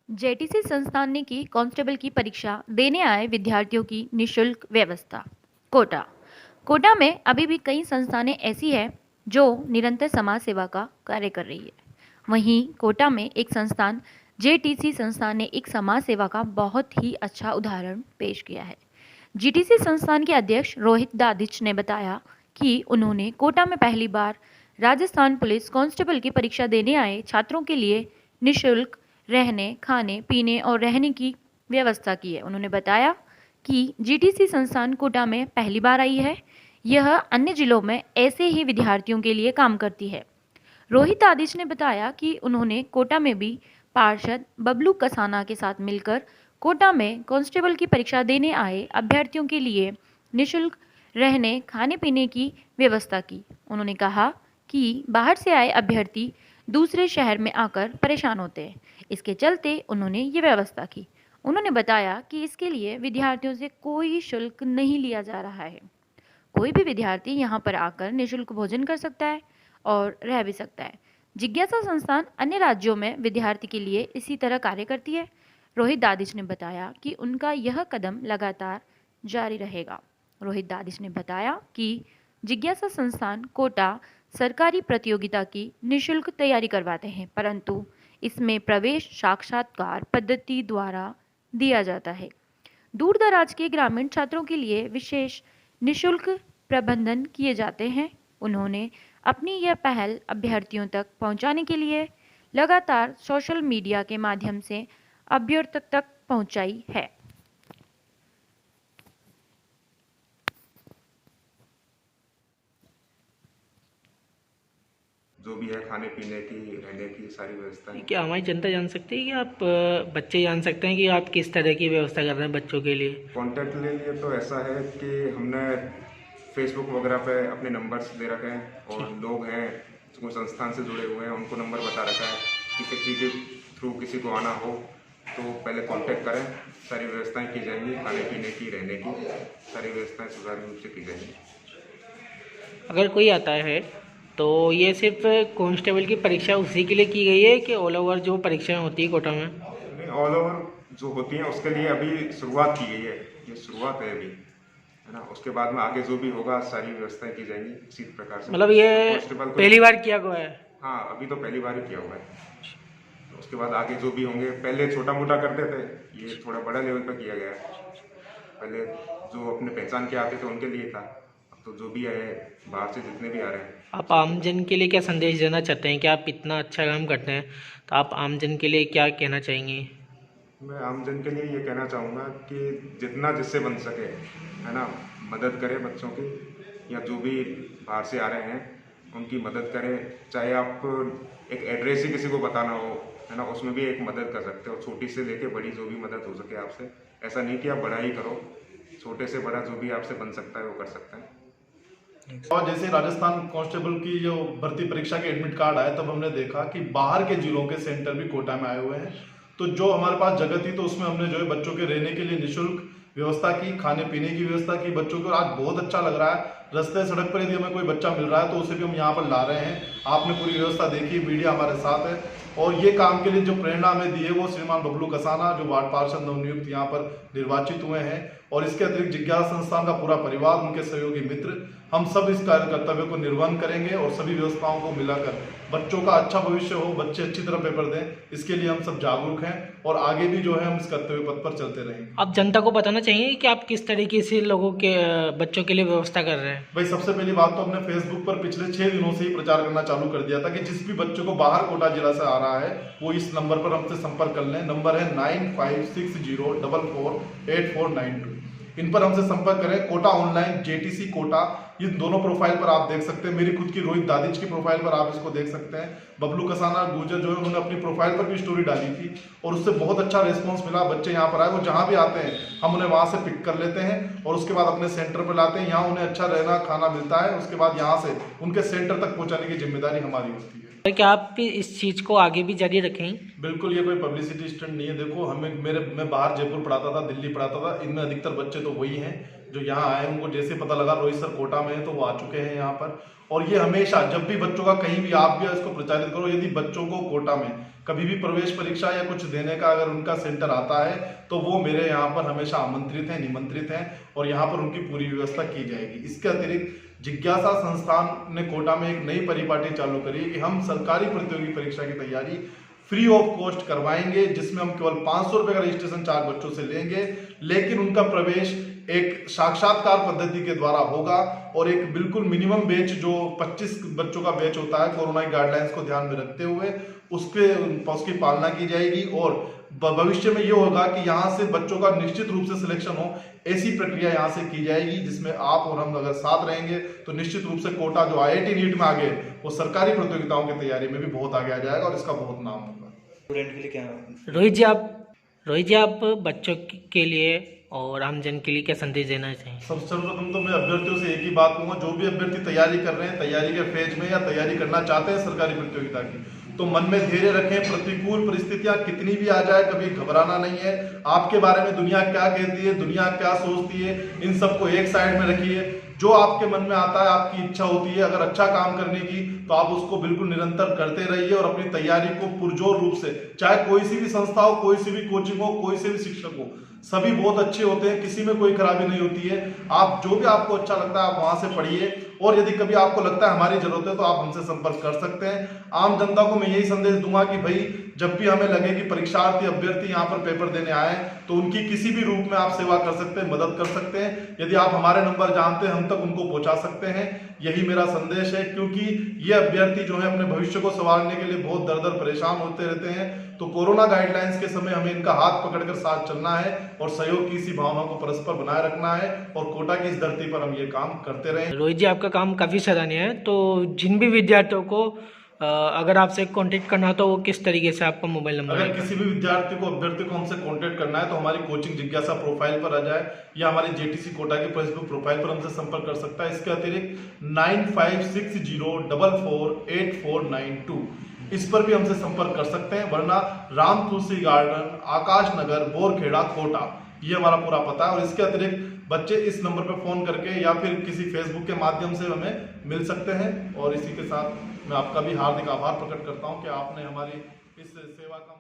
JTC संस्थान ने की कांस्टेबल की परीक्षा देने आए विद्यार्थियों की निशुल्क व्यवस्था। कोटा कोटा में अभी भी कई संस्थानें ऐसी हैं जो निरंतर समाज सेवा का कार्य कर रही है। वहीं कोटा में एक संस्थान जेटीसी संस्थान ने एक समाज सेवा का बहुत ही अच्छा उदाहरण पेश किया है। जीटीसी संस्थान के अध्यक्ष रोहित दादिच ने बताया कि उन्होंने कोटा में पहली बार राजस्थान पुलिस कांस्टेबल की परीक्षा देने आए छात्रों के लिए निशुल्क रहने, खाने, पीने और रहने की व्यवस्था की है। उन्होंने बताया कि जीटीसी संस्थान कोटा में पहली बार आई है। यह अन्य जिलों में ऐसे ही विद्यार्थियों के लिए काम करती है। रोहित आदिश ने बताया कि उन्होंने कोटा में भी पार्षद बबलू कसाना के साथ मिलकर कोटा में कांस्टेबल की परीक्षा देने आए अभ्यर्थियों के लिए निशुल्क रहने, खाने पीने की व्यवस्था की। उन्होंने कहा कि बाहर से आए अभ्यर्थी दूसरे शहर में आकर परेशान होते हैं, इसके चलते उन्होंने ये व्यवस्था की। उन्होंने बताया कि इसके लिए विद्यार्थियों से कोई शुल्क नहीं लिया जा रहा है। कोई भी विद्यार्थी यहाँ पर आकर निशुल्क भोजन कर सकता है और रह भी सकता है। जिज्ञासा संस्थान अन्य राज्यों में विद्यार्थी के लिए इसी तरह कार्य करती है। रोहित दादिश ने बताया कि उनका यह कदम लगातार जारी रहेगा। रोहित दादिश ने बताया कि जिज्ञासा संस्थान कोटा सरकारी प्रतियोगिता की निशुल्क तैयारी करवाते हैं, परंतु इसमें प्रवेश साक्षात्कार पद्धति द्वारा दिया जाता है। दूर दराज के ग्रामीण छात्रों के लिए विशेष निशुल्क प्रबंधन किए जाते हैं। उन्होंने अपनी यह पहल अभ्यर्थियों तक पहुंचाने के लिए लगातार सोशल मीडिया के माध्यम से अभ्यर्थियों तक पहुंचाई है। जो भी है खाने पीने की रहने की सारी व्यवस्थाएं। क्या हमारी जनता जान सकती है कि आप बच्चे जान सकते हैं कि आप किस तरह की व्यवस्था कर रहे हैं बच्चों के लिए? कॉन्टैक्ट ले लिए तो ऐसा है कि हमने फेसबुक वगैरह पे अपने नंबर्स दे रखे हैं और लोग हैं जो संस्थान से जुड़े हुए हैं उनको नंबर बता रखा है कि किसी के थ्रू किसी को आना हो तो पहले कांटेक्ट करें। सारी व्यवस्थाएं की जाएंगी, खाने पीने की रहने की सारी व्यवस्थाएं सुचारू रूप से की जाएंगी। अगर कोई आता है तो ये सिर्फ कांस्टेबल की परीक्षा उसी के लिए की गई है कि ऑल ओवर जो परीक्षाएं होती है कोटा में? नहीं, ऑल ओवर जो होती हैं उसके लिए अभी शुरुआत की गई है। ये शुरुआत है अभी, है ना। उसके बाद में आगे जो भी होगा सारी व्यवस्थाएं की जाएंगी इसी प्रकार से। मतलब ये कांस्टेबल को पहली बार किया गया है? हाँ, अभी तो पहली बार ही किया हुआ है। तो उसके बाद आगे जो भी होंगे, पहले छोटा मोटा करते थे, ये थोड़ा बड़ा लेवल पर किया गया है। पहले जो अपने पहचान के आते थे उनके लिए था, अब तो जो भी आए बाहर से जितने भी आ रहे हैं। आप आमजन के लिए क्या संदेश देना चाहते हैं कि आप इतना अच्छा काम करते हैं तो आप आमजन के लिए क्या कहना चाहेंगे? मैं आमजन के लिए ये कहना चाहूँगा कि जितना जिससे बन सके, है ना, मदद करें बच्चों की, या जो भी बाहर से आ रहे हैं उनकी मदद करें। चाहे आप एक एड्रेस ही किसी को बताना हो, है ना, उसमें भी एक मदद कर सकते हो। छोटी से लेके बड़ी जो भी मदद हो सके आपसे, ऐसा नहीं कि आप बड़ा ही करो, छोटे से बड़ा जो भी आपसे बन सकता है वो कर सकते हैं। और जैसे राजस्थान कांस्टेबल की जो भर्ती परीक्षा के एडमिट कार्ड आए तब हमने देखा कि बाहर के जिलों के सेंटर भी कोटा में आए हुए हैं। तो जो हमारे पास जगह थी तो उसमें हमने जो है बच्चों के रहने के लिए निःशुल्क व्यवस्था की, खाने पीने की व्यवस्था की बच्चों को। आज बहुत अच्छा लग रहा है। रास्ते सड़क पर यदि हमें कोई बच्चा मिल रहा है तो उसे भी हम यहाँ पर ला रहे हैं। आपने पूरी व्यवस्था देखी, मीडिया हमारे साथ है। और ये काम के लिए जो प्रेरणा हमें दी है वो श्रीमान बबलू कसाना, जो वार्ड पार्षद नवनियुक्त यहाँ पर निर्वाचित हुए हैं, और इसके अतिरिक्त जिज्ञासा संस्थान का पूरा परिवार, उनके सहयोगी मित्र, हम सब इस कार्य कर्तव्य को निर्वहन करेंगे और सभी व्यवस्थाओं को मिलाकर बच्चों का अच्छा भविष्य हो, बच्चे अच्छी तरह पेपर दें, इसके लिए हम सब जागरूक हैं और आगे भी जो है हम इस कर्तव्य पथ पर चलते रहेंगे। आप जनता को बताना चाहिए कि आप किस तरीके से लोगों के बच्चों के लिए व्यवस्था कर रहे हैं? भाई, सबसे पहली बात तो हमने फेसबुक पर पिछले 6 दिनों से ही प्रचार करना चालू कर दिया था कि जिस भी बच्चों को बाहर कोटा जिला से आ रहा है वो इस नंबर पर हमसे संपर्क कर लें। नंबर है 9560448492। इन पर हमसे संपर्क करें। कोटा ऑनलाइन, जेटीसी कोटा, इन दोनों प्रोफाइल पर आप देख सकते हैं। मेरी खुद की रोहित दादिच की प्रोफाइल पर आप इसको देख सकते हैं। बबलू कसाना गुर्जर जो है उन्होंने अपनी प्रोफाइल पर भी स्टोरी डाली थी और उससे बहुत अच्छा रिस्पांस मिला। बच्चे यहाँ पर आए, वो जहाँ भी आते हैं हम उन्हें वहाँ से पिक कर लेते हैं और उसके बाद अपने सेंटर पर लाते हैं। यहाँ उन्हें अच्छा रहना खाना मिलता है। उसके बाद यहाँ से उनके सेंटर तक पहुँचाने की जिम्मेदारी हमारी होती है। क्या आप इस चीज़ को आगे भी जारी रखेंगे? बिल्कुल, ये कोई पब्लिसिटी स्टंट नहीं है। देखो, मैं बाहर जयपुर पढ़ाता था, दिल्ली पढ़ाता था, इनमें अधिकतर बच्चे तो वही हैं जो यहाँ आए उनको जैसे पता लगा रोहित सर कोटा में है तो वो आ चुके हैं यहाँ पर। और ये हमेशा जब भी बच्चों का कहीं भी, आप भी इसको प्रचारित करो, यदि बच्चों को कोटा में कभी भी प्रवेश परीक्षा या कुछ देने का अगर उनका सेंटर आता है तो वो मेरे यहाँ पर हमेशा आमंत्रित हैं, निमंत्रित हैं और यहाँ पर उनकी पूरी व्यवस्था की जाएगी। इसके अतिरिक्त जिज्ञासा संस्थान ने कोटा में एक नई परिपाटी चालू करी है कि हम सरकारी प्रतियोगी परीक्षा की तैयारी फ्री ऑफ कॉस्ट करवाएंगे, जिसमें हम केवल 500 रुपए का रजिस्ट्रेशन चार्ज बच्चों से लेंगे, लेकिन उनका प्रवेश एक साक्षात्कार पद्धति के द्वारा होगा और एक बिल्कुल मिनिमम बैच जो 25 बच्चों का बैच होता है कोरोना की गाइडलाइंस को ध्यान में रखते हुए उसकी पालना की जाएगी। और भविष्य में ये होगा कि यहाँ से बच्चों का निश्चित रूप से सिलेक्शन हो, ऐसी प्रक्रिया यहाँ से की जाएगी जिसमें आप और हम अगर साथ रहेंगे तो निश्चित रूप से कोटा जो IIT नीट में आगे वो सरकारी प्रतियोगिताओं की तैयारी में भी बहुत आगे आ जाएगा और इसका बहुत नाम होगा। स्टूडेंट के लिए क्या रोहित जी आप बच्चों के लिए और आमजन के लिए क्या संदेश देना चाहिए? सर्वप्रथम तो मैं अभ्यर्थियों से एक ही बात कहूंगा, जो भी अभ्यर्थी तैयारी कर रहे हैं, तैयारी के फेज में या तैयारी करना चाहते हैं सरकारी प्रतियोगिता की, तो मन में धैर्य रखें। प्रतिकूल परिस्थितियां कितनी भी आ जाए कभी घबराना नहीं है। आपके बारे में दुनिया क्या कहती है, दुनिया क्या सोचती है, इन सबको एक साइड में रखिए। जो आपके मन में आता है, आपकी इच्छा होती है अगर अच्छा काम करने की, तो आप उसको बिल्कुल निरंतर करते रहिए और अपनी तैयारी को पुरजोर रूप से, चाहे कोई सी भी संस्था हो, कोई सी भी कोचिंग हो, कोई से भी शिक्षक हो, सभी बहुत अच्छे होते हैं, किसी में कोई खराबी नहीं होती है। आप जो भी आपको अच्छा लगता है आप वहां से पढ़िए और यदि कभी आपको लगता है हमारी जरूरत है तो आप हमसे संपर्क कर सकते हैं। आम जनता को मैं यही संदेश दूंगा कि भाई जब भी हमें लगे कि परीक्षार्थी अभ्यर्थी यहाँ पर पेपर देने आए तो उनकी किसी भी रूप में आप सेवा कर सकते हैं, मदद कर सकते हैं। यदि आप हमारे नंबर जानते हैं हम तक उनको पहुंचा सकते हैं, यही मेरा संदेश है। क्योंकि ये अभ्यर्थी जो है अपने भविष्य को संवारने के लिए बहुत दर दर परेशान होते रहते हैं, तो कोरोना गाइडलाइंस के समय हमें इनका हाथ पकड़कर साथ चलना है और सहयोग की इसी भावना को परस्पर बनाए रखना है और कोटा की इस धरती पर हम ये काम करते रहें। रोहित जी आपका काम काफ़ी सराहनीय है। तो जिन भी विद्यार्थियों को अगर आपसे कांटेक्ट करना हो तो वो किस तरीके से आपका मोबाइल नंबर अगर किसी भी विद्यार्थी को अभ्यर्थी को हमसे कांटेक्ट करना है तो हमारी कोचिंग जिज्ञासा प्रोफाइल पर आ जाए या हमारी JTC कोटा की फेसबुक प्रोफाइल पर हमसे संपर्क कर सकता है। इसके अतिरिक्त 9560448492 इस पर भी हमसे संपर्क कर सकते हैं, वरना राम तुलसी गार्डन, आकाश नगर, बोरखेड़ा, कोटा, ये हमारा पूरा पता है। और इसके अतिरिक्त बच्चे इस नंबर पर फोन करके या फिर किसी फेसबुक के माध्यम से हमें मिल सकते हैं। और इसी के साथ मैं आपका भी हार्दिक आभार प्रकट करता हूं कि आपने हमारी इस सेवा का